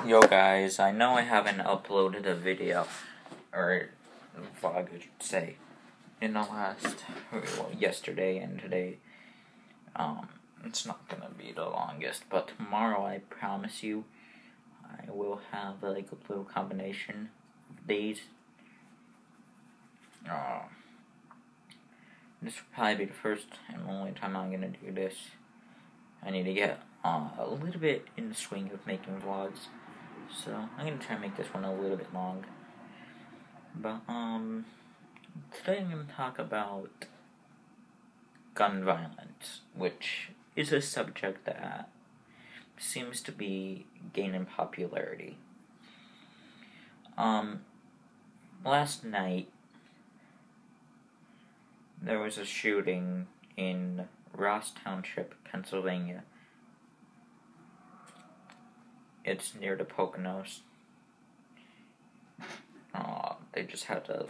Yo guys, I know I haven't uploaded a video, or vlog I should say, in the last, yesterday and today. It's not gonna be the longest, but tomorrow I promise you, I will have like a little combination of days. This will probably be the first and only time I'm gonna do this. I need to get a little bit in the swing of making vlogs, so I'm gonna try and make this one a little bit long. But today I'm gonna talk about gun violence, which is a subject that seems to be gaining popularity. Last night there was a shooting in Ross Township, Pennsylvania. It's near the Poconos. They just had the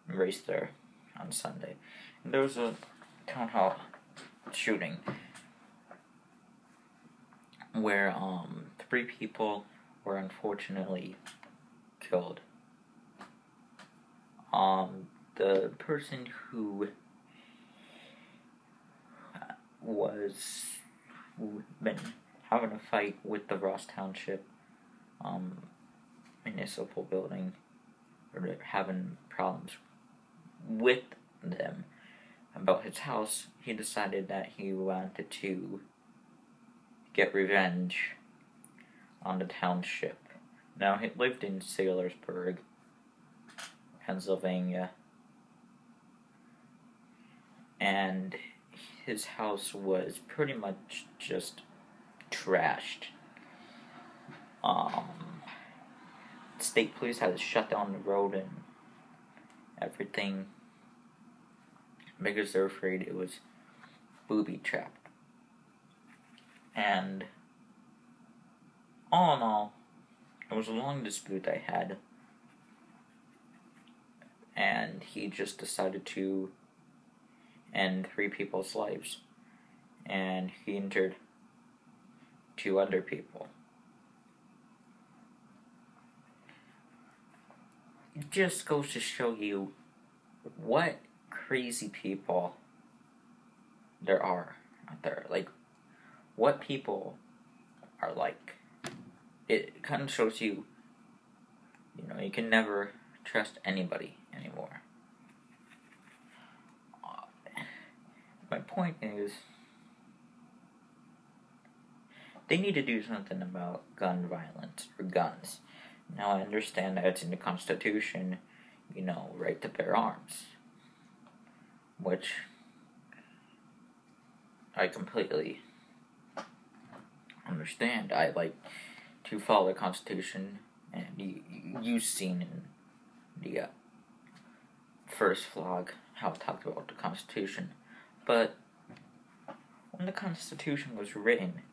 race there on Sunday. And there was a town hall shooting where 3 people were unfortunately killed. The person who been having a fight with the Ross Township municipal building, or having problems with them about his house, he decided that he wanted to get revenge on the township. Now, he lived in Saylorsburg, Pennsylvania, and his house was pretty much just trashed. State police had to shut down the road and everything because they're afraid it was booby-trapped. And all in all, it was a long dispute I had, and he just decided to end 3 people's lives, and he injured 2 other people. It just goes to show you what crazy people there are out there. Like, what people are like. It kind of shows you, you can never trust anybody anymore. My point is, they need to do something about gun violence, or guns. Now, I understand that it's in the Constitution, right to bear arms, which I completely understand. I like to follow the Constitution, and you've seen in the first vlog how I talked about the Constitution. But when the Constitution was written,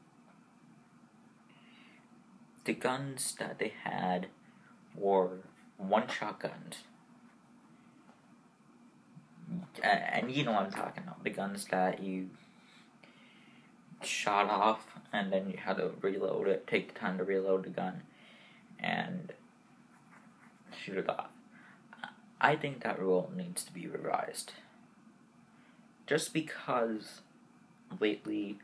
the guns that they had were one-shot guns. And you know what I'm talking about. The guns that you shot off and then you had to reload it, take the time to reload the gun and shoot it off. I think that rule needs to be revised. Just because lately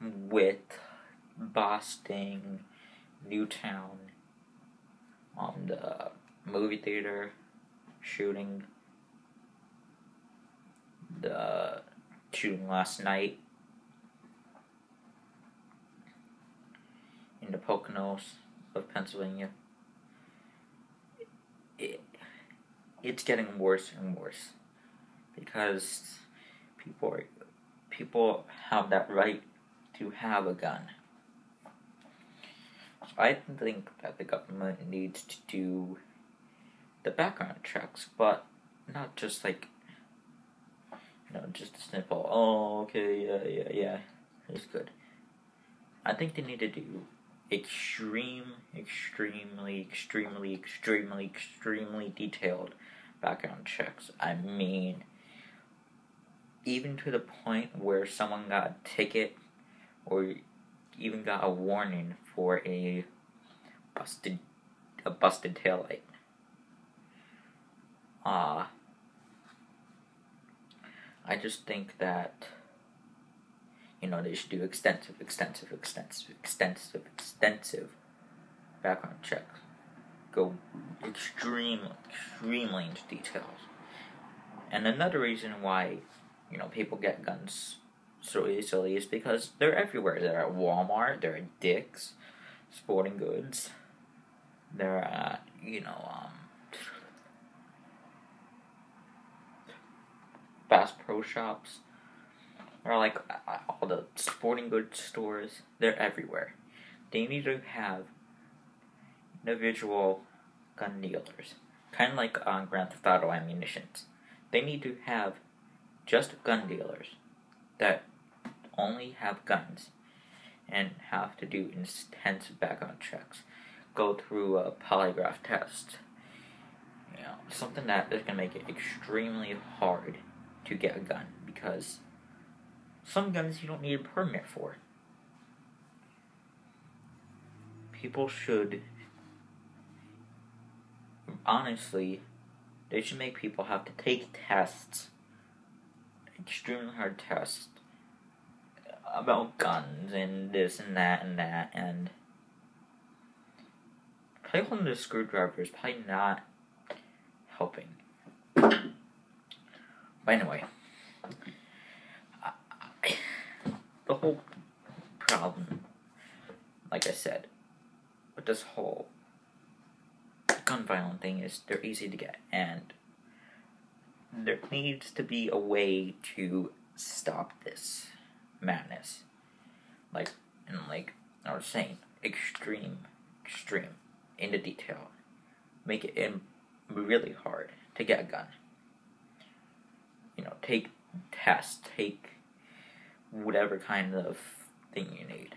with Boston, Newtown, the movie theater shooting, the shooting last night in the Poconos of Pennsylvania, it's getting worse and worse because people have that right to have a gun. So I think that the government needs to do the background checks, but not just like, just a simple, okay, yeah, it's good. I think they need to do extremely detailed background checks. I mean, even to the point where someone got a ticket or even got a warning for a busted taillight. I just think that, they should do extensive background checks. Go extremely into details. And another reason why, people get guns so easily is because they're everywhere. They're at Walmart, they're at Dick's Sporting Goods, they're at, Bass Pro Shops, or like all the sporting goods stores. They're everywhere. They need to have individual gun dealers, kind of like on Grand Theft Auto Ammunitions. They need to have just gun dealers that only have guns and have to do intense background checks, go through a polygraph test. Something that is going to make it extremely hard to get a gun, because some guns you don't need a permit for. People should, honestly, they should make people have to take tests, extremely hard tests, about guns and this and that, and probably holding the screwdriver is probably not helping. But anyway, the whole problem, like I said, with this whole gun violence thing is they're easy to get, and there needs to be a way to stop this madness. Like I was saying, extreme, into detail. Make it really hard to get a gun. Take tests, take whatever kind of thing you need.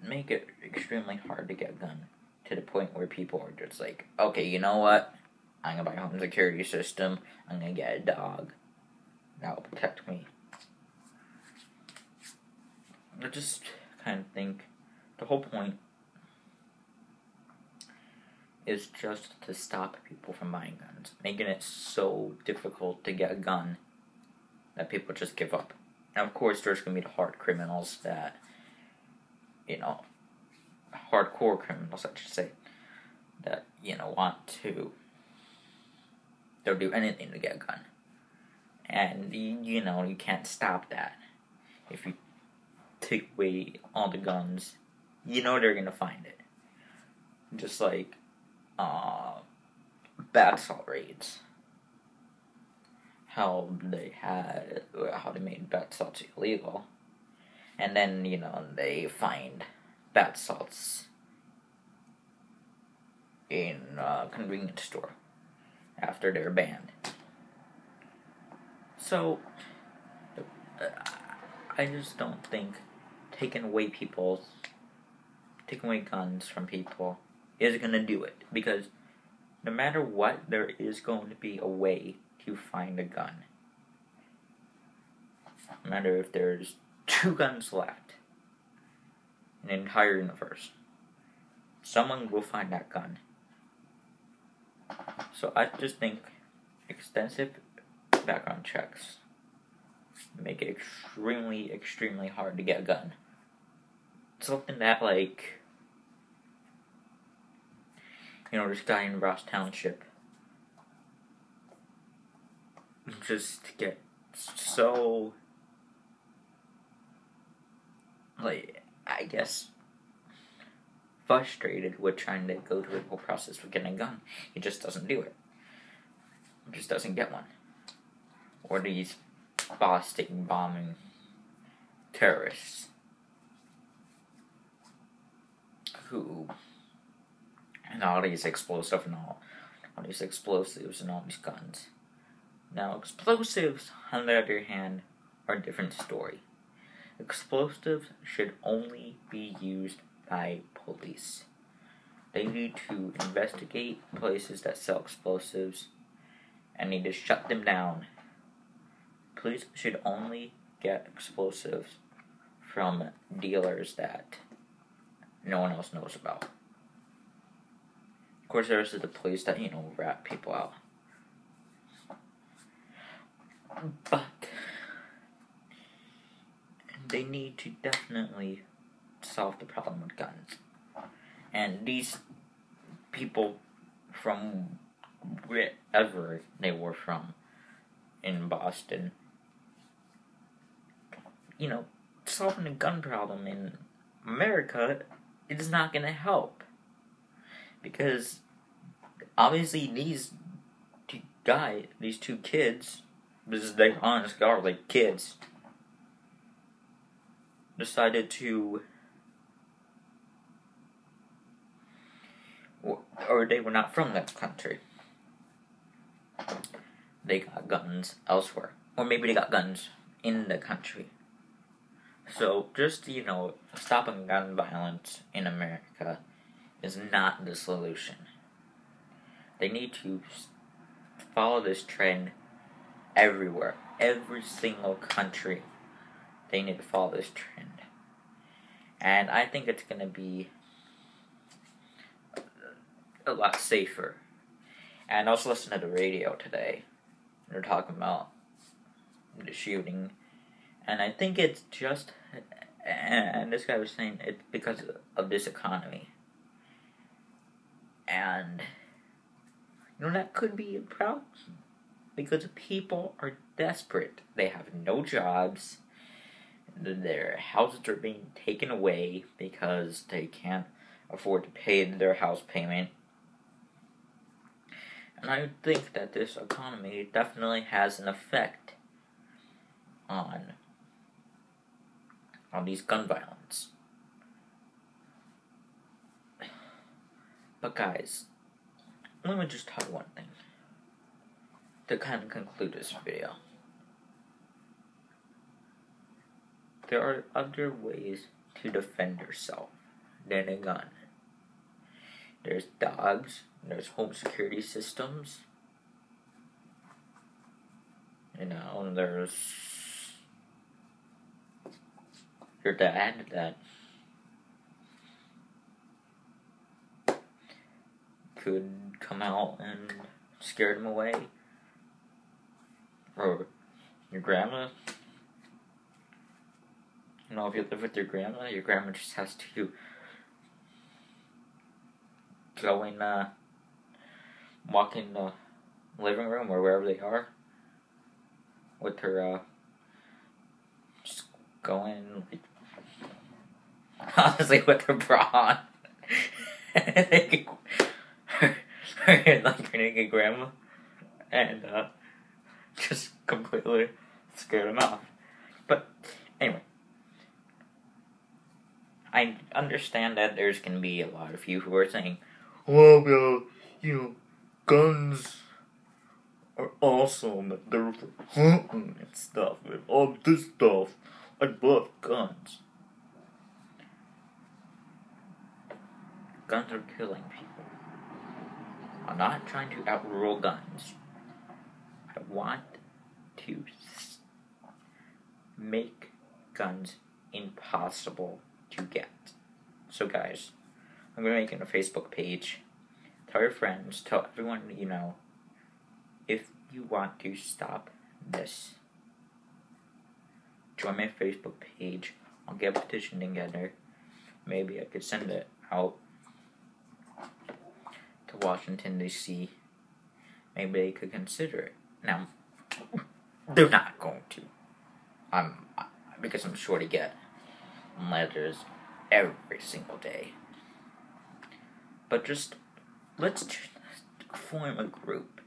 Make it extremely hard to get a gun, to the point where people are just like, okay, you know what? I'm gonna buy a home security system. I'm gonna get a dog. That'll protect me. I just kind of think the whole point is just to stop people from buying guns, making it so difficult to get a gun that people just give up. Now, of course, there's going to be the hard criminals that, hardcore criminals, I should say, that, they'll do anything to get a gun. And, you can't stop that. If you take away all the guns, they're going to find it. Just like, bath salt raids. How they made bath salts illegal. And then, they find bath salts in a convenience store after they're banned. So, I just don't think taking away guns from people is going to do it, because no matter what, there is going to be a way to find a gun. No matter if there's 2 guns left in the entire universe, someone will find that gun. So I just think extensive background checks make it extremely hard to get a gun. Something that, this guy in Ross Township just get so, I guess, frustrated with trying to go through the whole process of getting a gun. He just doesn't do it. He just doesn't get one. Or these Boston bombing terrorists who, and all these explosives and all these guns. Now, explosives, on the other hand, are a different story. Explosives should only be used by police. They need to investigate places that sell explosives and need to shut them down. Police should only get explosives from dealers that no one else knows about. Of course, there's the police that, rat people out. But they need to definitely solve the problem with guns. And these people from wherever they were from in Boston, solving the gun problem in America is not going to help. Because obviously these two kids, they honestly are like kids, decided to, or they were not from that country. They got guns elsewhere. Or maybe they got guns in the country. So, just, stopping gun violence in America is not the solution. They need to follow this trend everywhere. Every single country, they need to follow this trend. And I think it's going to be a lot safer. And I also listened to the radio today. They're talking about the shooting. And I think it's just, and this guy was saying it's because of this economy. And, that could be a problem. Because people are desperate. They have no jobs. Their houses are being taken away because they can't afford to pay their house payment. And I think that this economy definitely has an effect on these gun violence. But guys, let me just talk one thing to kind of conclude this video. There are other ways to defend yourself than a gun. There's dogs, there's home security systems, there's your dad that could come out and scare them away, or your grandma. If you live with your grandma just has to go in, walk in the living room or wherever they are with her, just go in, honestly, with her bra on. Her naked grandma, and, just completely scare them off. But, anyway. I understand that there's going to be a lot of you who are saying, well, guns are awesome. They're for hunting and stuff. And all this stuff. I love guns. Guns are killing people. I'm not trying to outrule guns. I want to make guns impossible to get. So guys, I'm going to make a Facebook page. Tell your friends, tell everyone you know, if you want to stop this. Join my Facebook page. I'll get a petition together. Maybe I could send it out to Washington, D.C. Maybe they could consider it. Now, they're not going to. Because I'm sure to get letters every single day. But just, let's form a group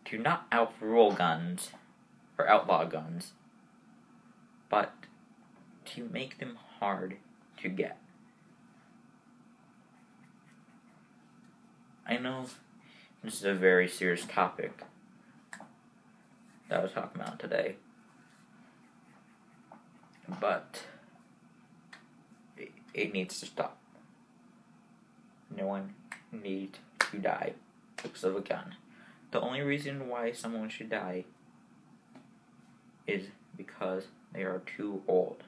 to not outrule guns, or outlaw guns, but to make them hard to get. I know this is a very serious topic that I was talking about today, but it needs to stop. No one needs to die because of a gun. The only reason why someone should die is because they are too old.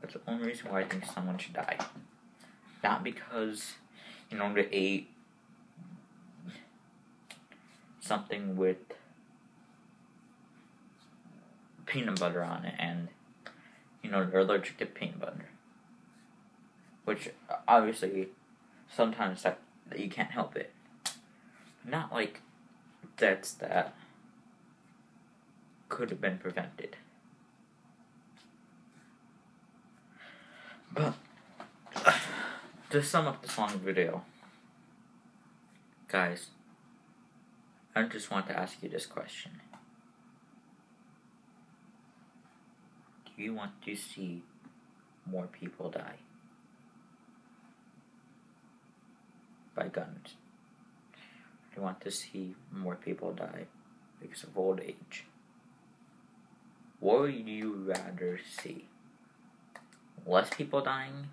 That's the only reason why I think someone should die. Not because, they ate something with peanut butter on it and, they're allergic to peanut butter. Which, obviously, sometimes that you can't help it. Not like deaths that could have been prevented. But, to sum up this long video, guys, I just want to ask you this question. Do you want to see more people die by guns? Do you want to see more people die because of old age? What would you rather see? Less people dying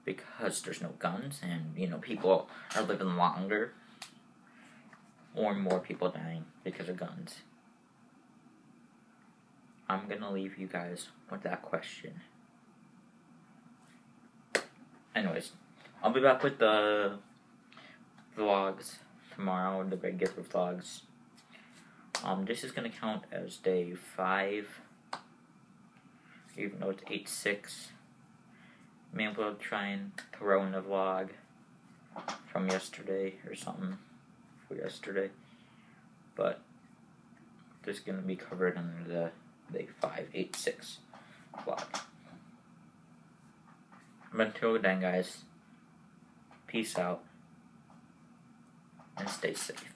because there's no guns and, people are living longer? Or more people dying because of guns? I'm gonna leave you guys with that question. Anyways, I'll be back with the vlogs tomorrow, the regular vlogs. This is gonna count as day 5, even though it's 8/6. Maybe we'll try and throw in a vlog from yesterday or something for yesterday. But this is gonna be covered under the day 5, 8/6 vlog. But until then, guys, peace out and stay safe.